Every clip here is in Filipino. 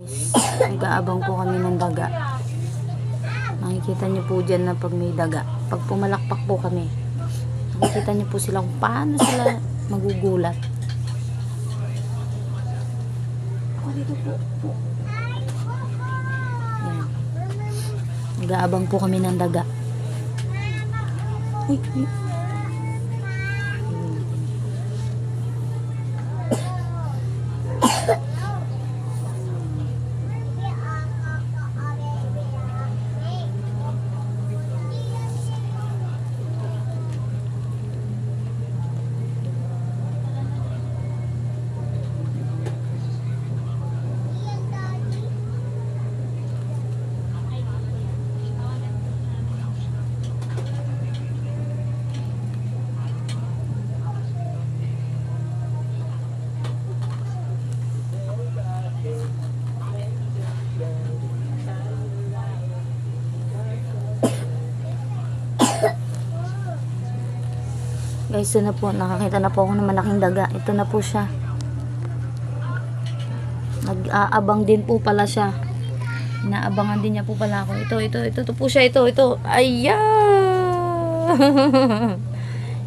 Nag-aabang po kami ng daga. Makikita niyo po dyan na pag may daga. Pag pumalakpak po kami, makikita niyo po sila kung paano sila magugulat. Yan. Nag-aabang po kami ng daga. Uy, uy. Guys, ito na po. Nakakita na po ako ng malaking daga. Ito na po siya. Nag-aabang din po pala siya. Inaabangan din niya po pala ako. Ito po siya. Ito. Ayan!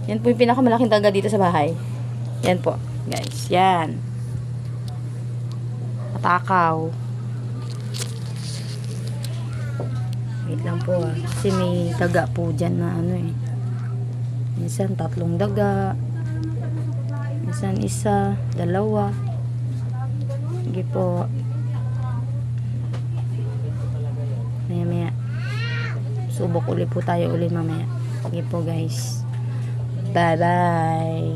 Yan po yung pinakamalaking daga dito sa bahay. Yan po. Guys, yan. Matakaw. Wait lang po. Kasi may daga po dyan na ano eh. Minsan 3 daga. Minsan 1, 2. Sige po. Maya. Subok ulit po tayo ulit mamaya. Sige po guys. Bye bye.